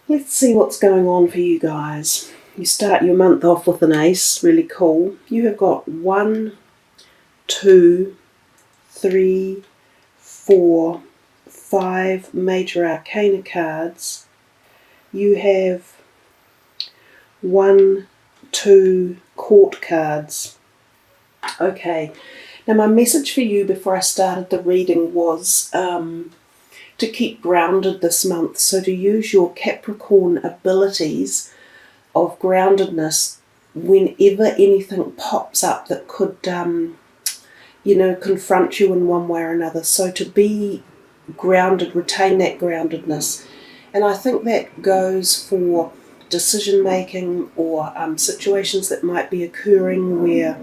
Let's see what's going on for you guys. You start your month off with an ace, really cool. You have got 1, 2, 3, 4, 5 major arcana cards. You have 1, 2 court cards. Okay, now my message for you before I started the reading was to keep grounded this month. So to use your Capricorn abilities of groundedness whenever anything pops up that could, confront you in one way or another. So to be grounded, retain that groundedness. And I think that goes for decision making or situations that might be occurring where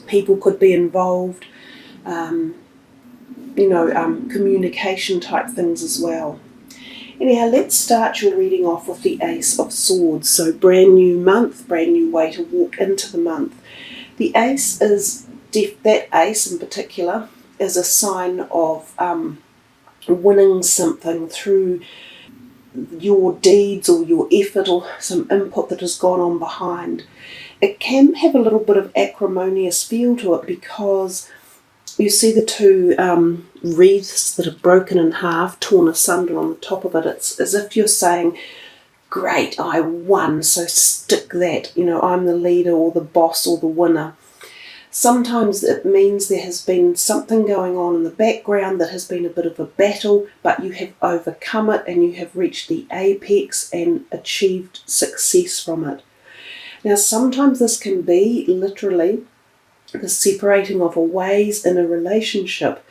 people could be involved, communication type things as well. Anyhow, let's start your reading off with the Ace of Swords. So brand new month, brand new way to walk into the month. The Ace is, that Ace in particular, is a sign of winning something through your deeds or your effort or some input that has gone on behind. It can have a little bit of acrimonious feel to it because you see the two wreaths that are broken in half, torn asunder on the top of it. It's as if you're saying, great, I won, so stick that. I'm the leader or the boss or the winner. Sometimes it means there has been something going on in the background that has been a bit of a battle, but you have overcome it and you have reached the apex and achieved success from it. Now, sometimes this can be literally the separating of a ways in a relationship,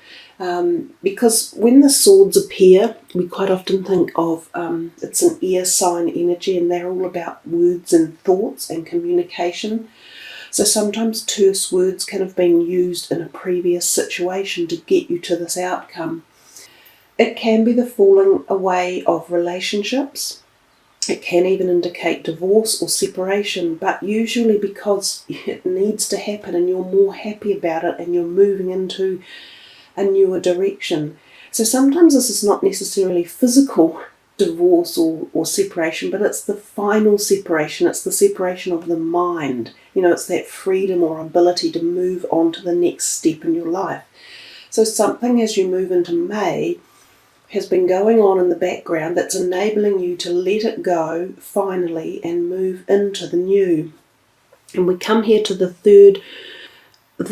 because when the swords appear, we quite often think of it's an air sign energy, and they're all about words and thoughts and communication. So sometimes terse words can have been used in a previous situation to get you to this outcome. It can be the falling away of relationships. It can even indicate divorce or separation, but usually because it needs to happen and you're more happy about it and you're moving into a newer direction. So sometimes this is not necessarily physical divorce or separation, but it's the final separation. It's the separation of the mind. It's that freedom or ability to move on to the next step in your life. So something as you move into May has been going on in the background that's enabling you to let it go finally and move into the new. And we come here to the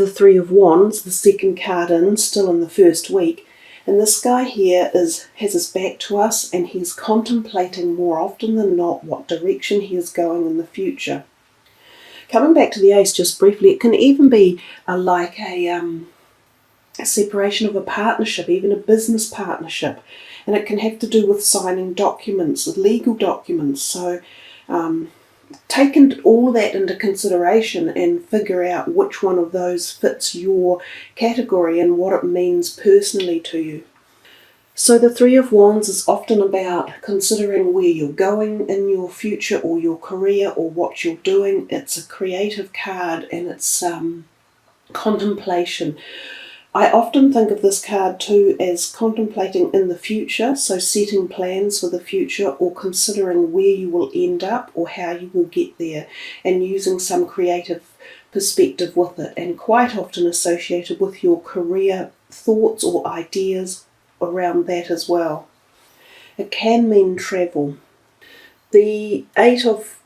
Three of Wands, the second card in, still in the first week. And this guy here has his back to us, and he's contemplating more often than not what direction he is going in the future. Coming back to the Ace just briefly, it can even be like a separation of a partnership, even a business partnership, and it can have to do with signing documents, legal documents. So take all that into consideration and figure out which one of those fits your category and what it means personally to you. So the Three of Wands is often about considering where you're going in your future or your career or what you're doing. It's a creative card, and it's contemplation. I often think of this card too as contemplating in the future, so setting plans for the future or considering where you will end up or how you will get there, and using some creative perspective with it, and quite often associated with your career thoughts or ideas around that as well. It can mean travel. The Eight of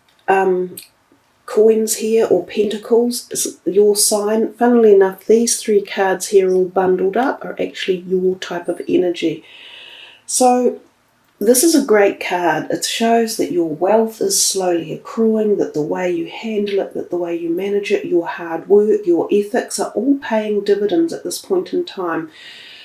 Coins here, or Pentacles, is your sign. Funnily enough, these three cards here all bundled up are actually your type of energy. So this is a great card. It shows that your wealth is slowly accruing, that the way you handle it, that the way you manage it, your hard work, your ethics are all paying dividends at this point in time.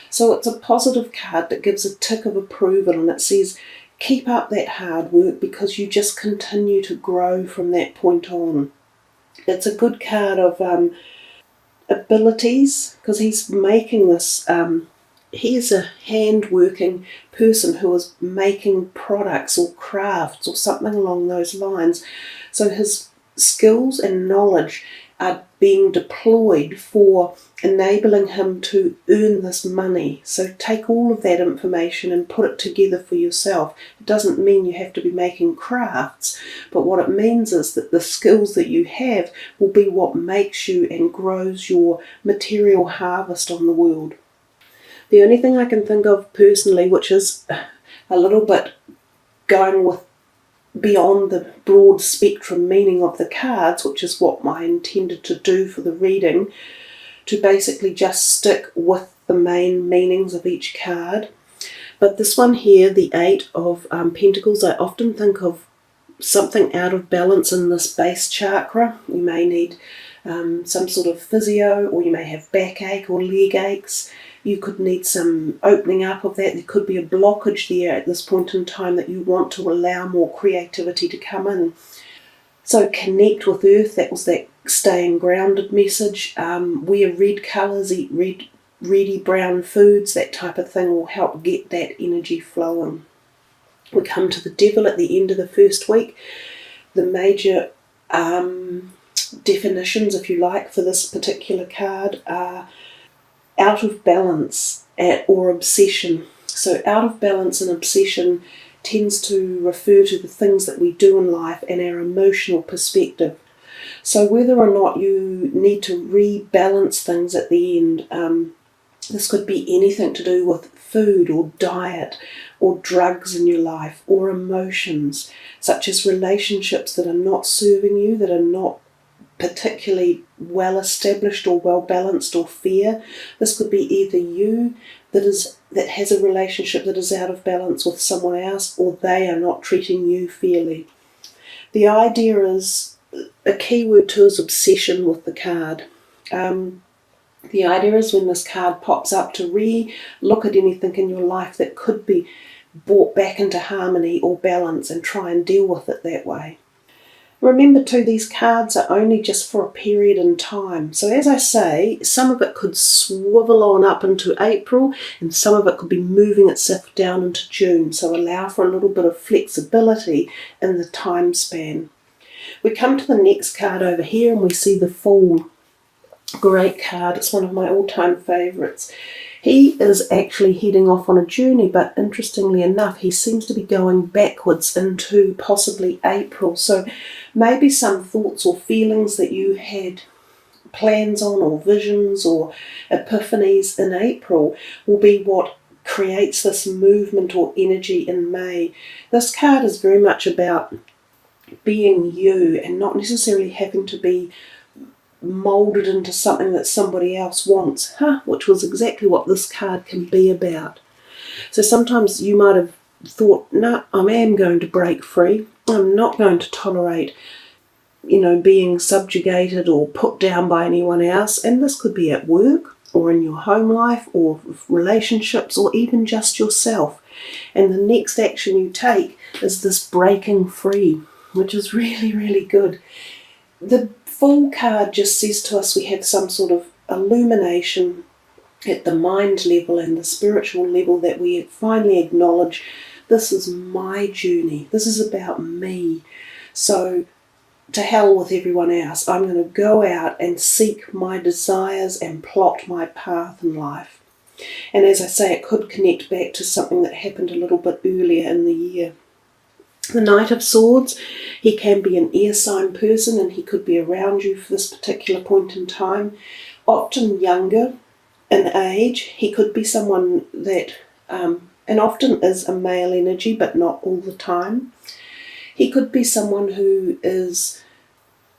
So it's a positive card that gives a tick of approval, and it says keep up that hard work because you just continue to grow from that point on. It's a good card of abilities, because he's making this, he's a hand-working person who is making products or crafts or something along those lines. So his skills and knowledge are being deployed for enabling him to earn this money. So take all of that information and put it together for yourself. It doesn't mean you have to be making crafts, but what it means is that the skills that you have will be what makes you and grows your material harvest on the world. The only thing I can think of personally, which is a little bit going with beyond the broad spectrum meaning of the cards, which is what I intended to do for the reading, to basically just stick with the main meanings of each card. But this one here, the Eight of Pentacles, I often think of something out of balance in this base chakra. You may need some sort of physio, or you may have backache or leg aches. You could need some opening up of that. There could be a blockage there at this point in time that you want to allow more creativity to come in. So connect with Earth. That was that staying grounded message. Wear red colours, eat reddy brown foods. That type of thing will help get that energy flowing. We come to the Devil at the end of the first week. The major definitions, if you like, for this particular card are out of balance or obsession. So out of balance and obsession tends to refer to the things that we do in life and our emotional perspective. So whether or not you need to rebalance things at the end, this could be anything to do with food or diet or drugs in your life, or emotions, such as relationships that are not serving you, that are not particularly well established or well balanced, or fear. This could be either you that has a relationship that is out of balance with someone else, or they are not treating you fairly. The idea is, a key word too is obsession with the card. The idea is when this card pops up to re-look at anything in your life that could be brought back into harmony or balance and try and deal with it that way. Remember too, these cards are only just for a period in time. So as I say, some of it could swivel on up into April, and some of it could be moving itself down into June. So allow for a little bit of flexibility in the time span. We come to the next card over here and we see the Fool. Great card. It's one of my all-time favourites. He is actually heading off on a journey, but interestingly enough, he seems to be going backwards into possibly April. So maybe some thoughts or feelings that you had plans on, or visions or epiphanies in April, will be what creates this movement or energy in May. This card is very much about being you and not necessarily having to be moulded into something that somebody else wants, which was exactly what this card can be about. So sometimes you might have thought, no, I am going to break free. I'm not going to tolerate, being subjugated or put down by anyone else. And this could be at work, or in your home life, or relationships, or even just yourself. And the next action you take is this breaking free, which is really, really good. The Fool card just says to us we have some sort of illumination at the mind level and the spiritual level, that we finally acknowledge, this is my journey, this is about me. So to hell with everyone else. I'm going to go out and seek my desires and plot my path in life. And as I say, it could connect back to something that happened a little bit earlier in the year. The Knight of Swords, he can be an air sign person, and he could be around you for this particular point in time. Often younger in age. He could be someone that, and often is a male energy, but not all the time. He could be someone who is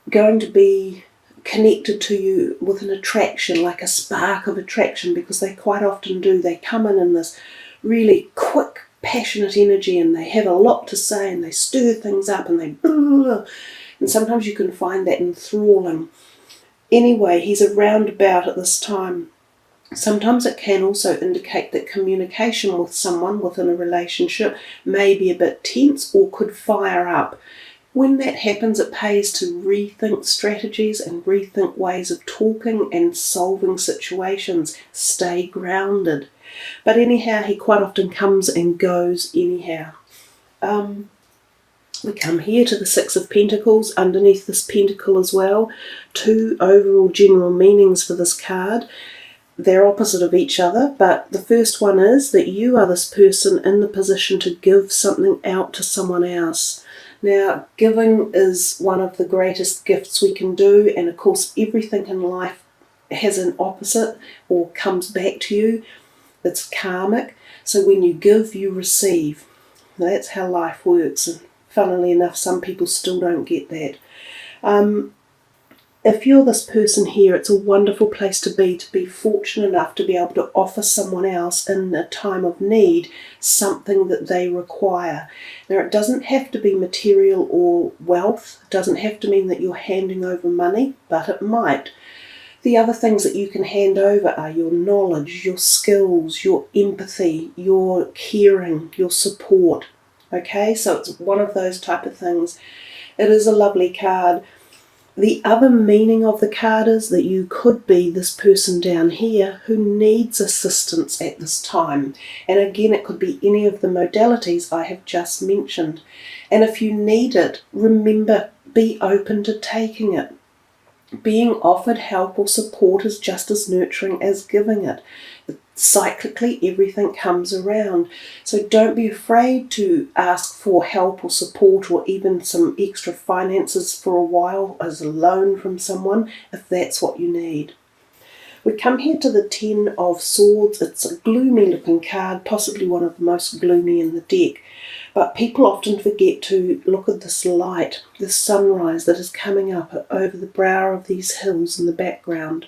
going to be connected to you with an attraction, like a spark of attraction, because they quite often do. They come in this really quick, passionate energy, and they have a lot to say, and they stir things up, and and sometimes you can find that enthralling. Anyway, he's around about at this time. Sometimes it can also indicate that communication with someone within a relationship may be a bit tense or could fire up. When that happens, it pays to rethink strategies and rethink ways of talking and solving situations. Stay grounded. But anyhow, he quite often comes and goes anyhow. We come here to the Six of Pentacles, underneath this pentacle as well. Two overall general meanings for this card. They're opposite of each other, but the first one is that you are this person in the position to give something out to someone else. Now, giving is one of the greatest gifts we can do, and of course everything in life has an opposite or comes back to you. It's karmic. So when you give, you receive. Now, that's how life works, and funnily enough, some people still don't get that. If you're this person here, it's a wonderful place to be fortunate enough to be able to offer someone else in a time of need something that they require. Now, it doesn't have to be material or wealth. It doesn't have to mean that you're handing over money, but it might. The other things that you can hand over are your knowledge, your skills, your empathy, your caring, your support. Okay, so it's one of those type of things. It is a lovely card. The other meaning of the card is that you could be this person down here who needs assistance at this time. And again, it could be any of the modalities I have just mentioned. And if you need it, remember, be open to taking it. Being offered help or support is just as nurturing as giving it. Cyclically, everything comes around. So don't be afraid to ask for help or support, or even some extra finances for a while as a loan from someone, if that's what you need. We come here to the Ten of Swords. It's a gloomy looking card, possibly one of the most gloomy in the deck. But people often forget to look at this light, this sunrise that is coming up over the brow of these hills in the background.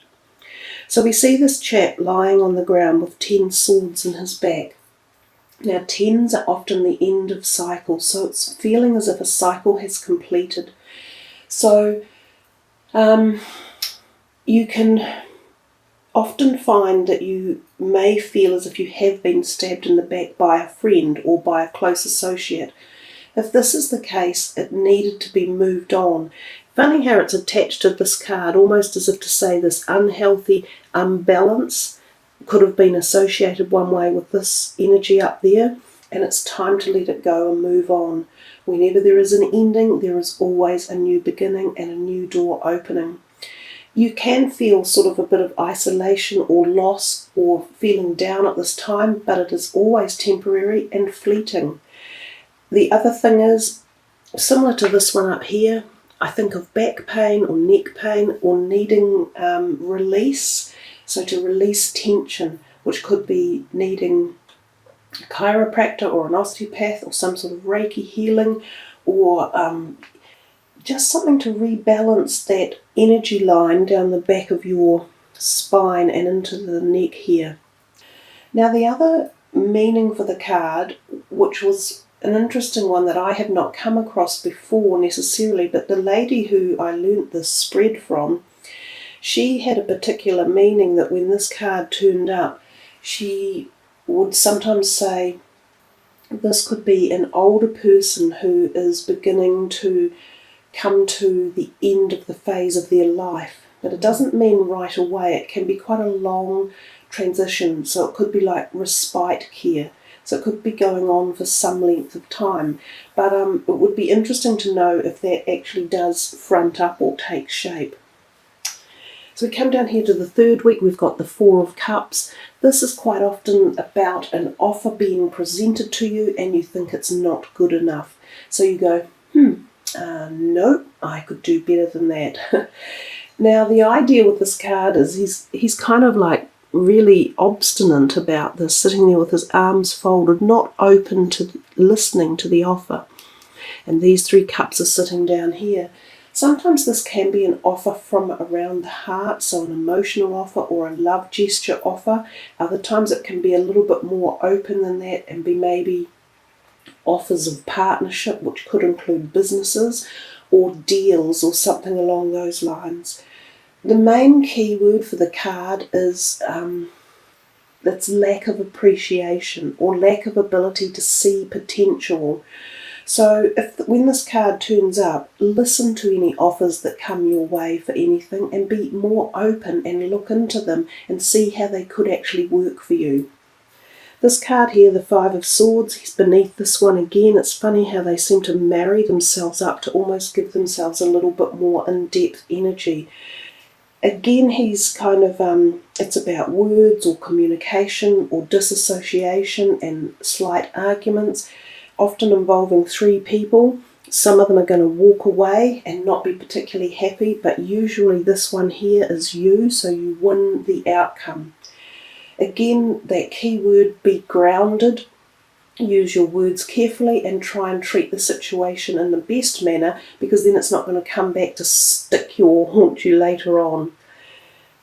So we see this chap lying on the ground with 10 swords in his back. Now, 10s are often the end of cycles, so it's feeling as if a cycle has completed. So you can often find that you may feel as if you have been stabbed in the back by a friend or by a close associate. If this is the case, it needed to be moved on. Funny how it's attached to this card, almost as if to say this unhealthy unbalance could have been associated one way with this energy up there, and it's time to let it go and move on. Whenever there is an ending, there is always a new beginning and a new door opening. You can feel sort of a bit of isolation or loss or feeling down at this time, but it is always temporary and fleeting. The other thing is, similar to this one up here, I think of back pain or neck pain or needing release. So to release tension, which could be needing a chiropractor or an osteopath or some sort of Reiki healing, or just something to rebalance that energy line down the back of your spine and into the neck here. Now, the other meaning for the card, which was an interesting one that I have not come across before necessarily, but the lady who I learnt this spread from, she had a particular meaning that when this card turned up, she would sometimes say this could be an older person who is beginning to come to the end of the phase of their life. But it doesn't mean right away. It can be quite a long transition, so it could be like respite care. So it could be going on for some length of time. But it would be interesting to know if that actually does front up or take shape. So we come down here to the third week. We've got the Four of Cups. This is quite often about an offer being presented to you and you think it's not good enough. So you go, no, I could do better than that. Now, the idea with this card is he's kind of like really obstinate about this, sitting there with his arms folded, not open to listening to the offer. And these 3 cups are sitting down here. Sometimes this can be an offer from around the heart, so an emotional offer or a love gesture offer. Other times it can be a little bit more open than that and be maybe offers of partnership, which could include businesses or deals or something along those lines. The main key word for the card is that's lack of appreciation or lack of ability to see potential. So when this card turns up, listen to any offers that come your way for anything and be more open and look into them and see how they could actually work for you. This card here, the Five of Swords, he's beneath this one again. It's funny how they seem to marry themselves up to almost give themselves a little bit more in-depth energy. Again, he's kind of, it's about words or communication or disassociation and slight arguments, often involving three people. Some of them are going to walk away and not be particularly happy, but usually this one here is you, so you win the outcome. Again, that key word, be grounded. Use your words carefully and try and treat the situation in the best manner, because then it's not going to come back to stick you or haunt you later on.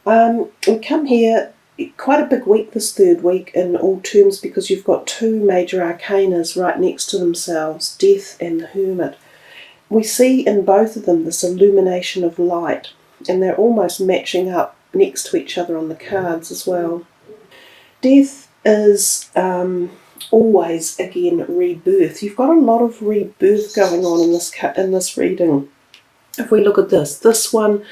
We come here, quite a big week this third week in all terms, because you've got two major arcanas right next to themselves, Death and the Hermit. We see in both of them this illumination of light, and they're almost matching up next to each other on the cards as well. Death is always, again, rebirth. You've got a lot of rebirth going on in this reading. If we look at this one,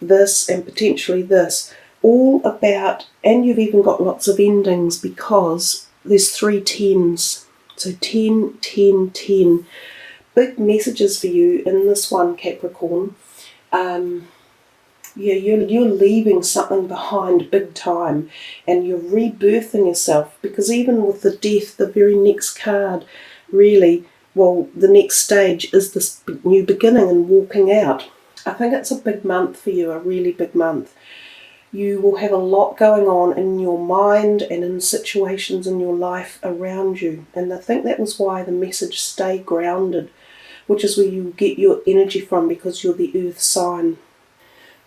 this, and potentially this, all about, and you've even got lots of endings because there's 3 tens. So 10, 10, 10. Big messages for you in this one, Capricorn. Yeah, you're leaving something behind big time, and you're rebirthing yourself, because even with the Death, the very next card, really, well, the next stage is this new beginning and walking out. I think it's a big month for you, a really big month. You will have a lot going on in your mind and in situations in your life around you, and I think that was why the message stay grounded, which is where you get your energy from, because you're the earth sign.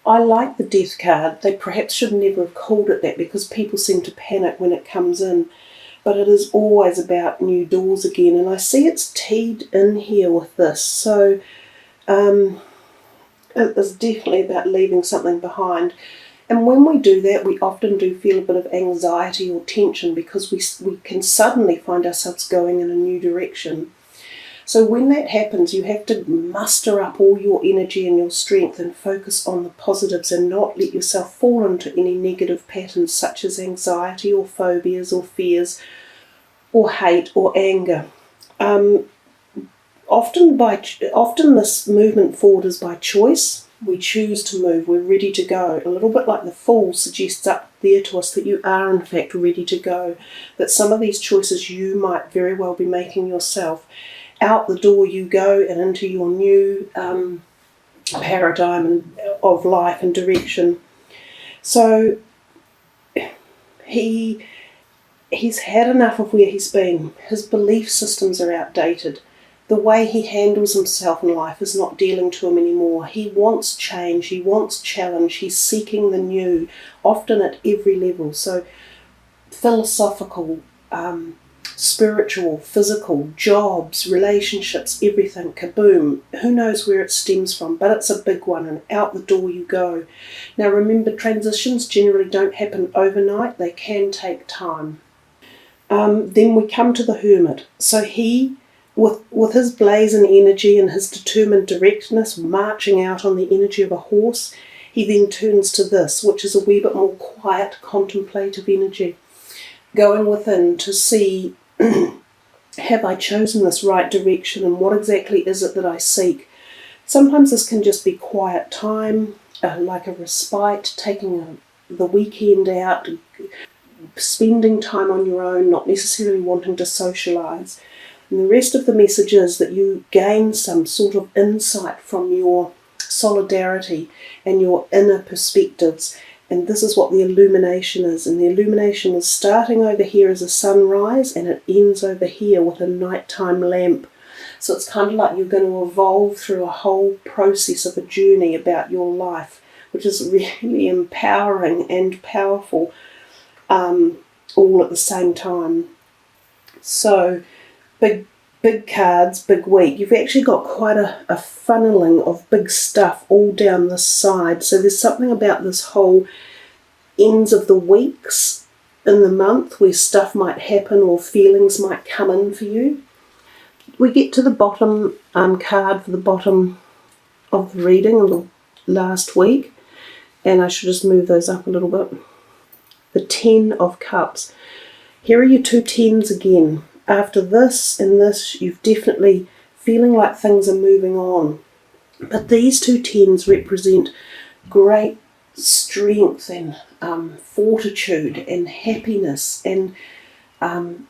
I like the Death card. They perhaps should never have called it that, because people seem to panic when it comes in. But it is always about new doors again. And I see it's teed in here with this. So it is definitely about leaving something behind. And when we do that, we often do feel a bit of anxiety or tension, because we can suddenly find ourselves going in a new direction. So when that happens, you have to muster up all your energy and your strength and focus on the positives, and not let yourself fall into any negative patterns such as anxiety or phobias or fears or hate or anger. Often this movement forward is by choice. We choose to move, we're ready to go. A little bit like the Fool suggests up there to us that you are in fact ready to go, that some of these choices you might very well be making yourself. Out the door you go, and into your new paradigm of life and direction. So he's had enough of where he's been. His belief systems are outdated. The way he handles himself in life is not dealing to him anymore. He wants change, he wants challenge, he's seeking the new, often at every level. So philosophical, spiritual, physical, jobs, relationships, everything, kaboom. Who knows where it stems from, but it's a big one, and out the door you go. Now remember, transitions generally don't happen overnight, they can take time. Then we come to the Hermit. So he, with his blazing energy and his determined directness, marching out on the energy of a horse, he then turns to this, which is a wee bit more quiet, contemplative energy. Going within to see, have I chosen this right direction, and what exactly is it that I seek? Sometimes this can just be quiet time, like a respite, taking the weekend out, spending time on your own, not necessarily wanting to socialise. And the rest of the message is that you gain some sort of insight from your solidarity and your inner perspectives. And this is what the illumination is. And the illumination is starting over here as a sunrise, and it ends over here with a nighttime lamp. So it's kind of like you're going to evolve through a whole process of a journey about your life, which is really empowering and powerful all at the same time. So big cards, big week. You've actually got quite a funneling of big stuff all down this side. So there's something about this whole ends of the weeks in the month where stuff might happen or feelings might come in for you. We get to the bottom card for the bottom of the reading of the last week, and I should just move those up a little bit. The 10 of Cups. Here are your 2 tens again. After this and this, you've definitely feeling like things are moving on. But these 2 tens represent great strength and fortitude and happiness and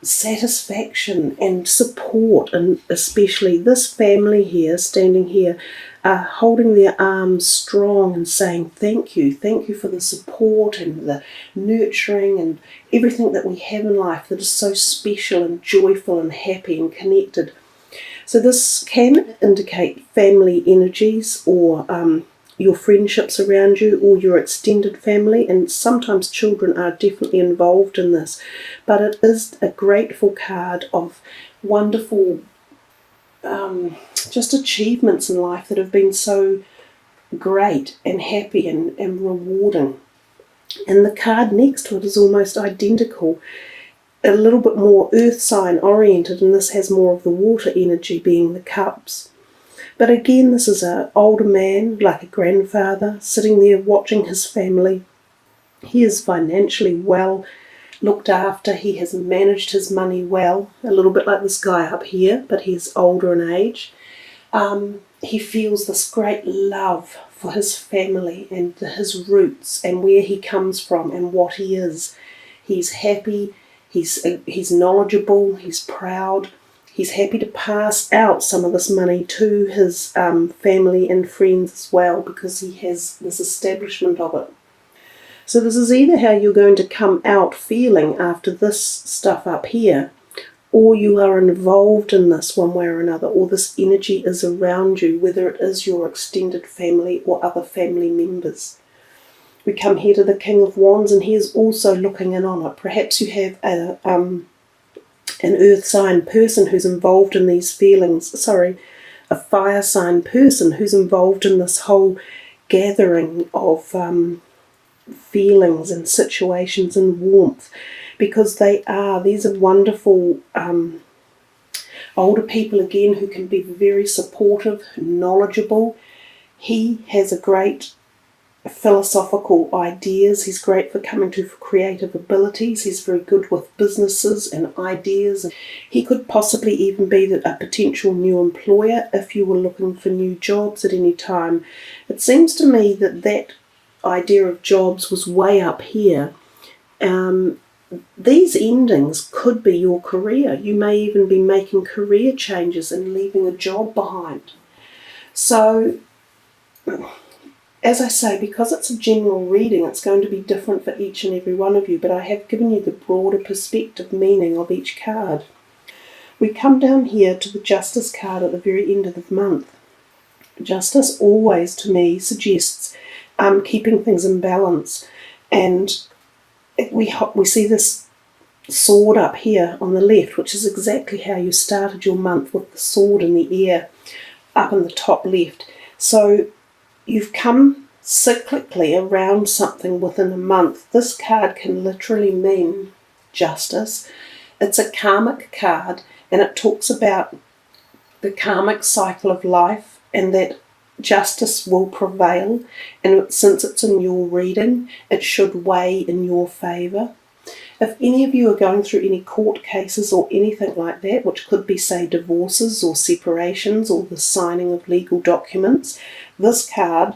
satisfaction and support, and especially this family here standing here holding their arms strong and saying thank you for the support and the nurturing and everything that we have in life that is so special and joyful and happy and connected. So this can indicate family energies, or your friendships around you, or your extended family, and sometimes children are definitely involved in this. But it is a grateful card of wonderful just achievements in life that have been so great and happy and rewarding. And the card next to it is almost identical, a little bit more earth sign oriented, and this has more of the water energy, being the cups. But again, this is an older man, like a grandfather, sitting there watching his family. He is financially well looked after. He has managed his money well, a little bit like this guy up here, but he's older in age. He feels this great love for his family and his roots and where he comes from and what he is. He's happy, he's knowledgeable, he's proud. He's happy to pass out some of this money to his family and friends as well, because he has this establishment of it. So this is either how you're going to come out feeling after this stuff up here, or you are involved in this one way or another, or this energy is around you, whether it is your extended family or other family members. We come here to the King of Wands, and he is also looking in on it. Perhaps you have an earth sign person who's involved in these feelings, a fire sign person who's involved in this whole gathering of feelings and situations and warmth, because these are wonderful older people again who can be very supportive, knowledgeable. He has a great philosophical ideas. He's great for coming to creative abilities. He's very good with businesses and ideas. He could possibly even be a potential new employer if you were looking for new jobs at any time. It seems to me that idea of jobs was way up here. These endings could be your career. You may even be making career changes and leaving a job behind. So, as I say, because it's a general reading, it's going to be different for each and every one of you, but I have given you the broader perspective meaning of each card. We come down here to the Justice card at the very end of the month. Justice always, to me, suggests keeping things in balance, and we see this sword up here on the left, which is exactly how you started your month, with the sword in the air up in the top left. So you've come cyclically around something within a month. This card can literally mean justice. It's a karmic card, and it talks about the karmic cycle of life and that justice will prevail, and since it's in your reading, it should weigh in your favour. If any of you are going through any court cases or anything like that, which could be, say, divorces or separations or the signing of legal documents, this card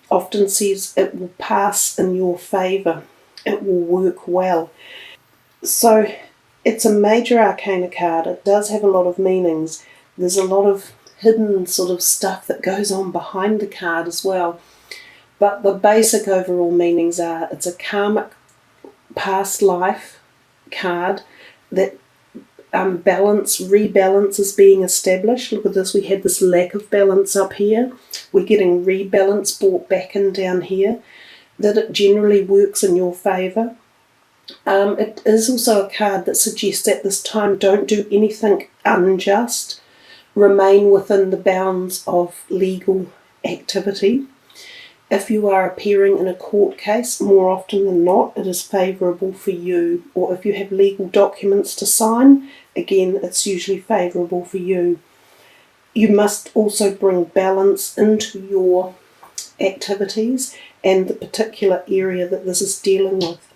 often says it will pass in your favour. It will work well. So it's a major arcana card. It does have a lot of meanings. There's a lot of hidden sort of stuff that goes on behind the card as well. But the basic overall meanings are, it's a karmic past life card that rebalance is being established. Look at this, we had this lack of balance up here. We're getting rebalance brought back in down here, that it generally works in your favour. It is also a card that suggests at this time, don't do anything unjust. Remain within the bounds of legal activity. If you are appearing in a court case, more often than not, it is favourable for you. Or if you have legal documents to sign, again, it's usually favourable for you. You must also bring balance into your activities and the particular area that this is dealing with.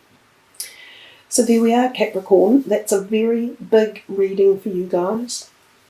So there we are, Capricorn. That's a very big reading for you guys.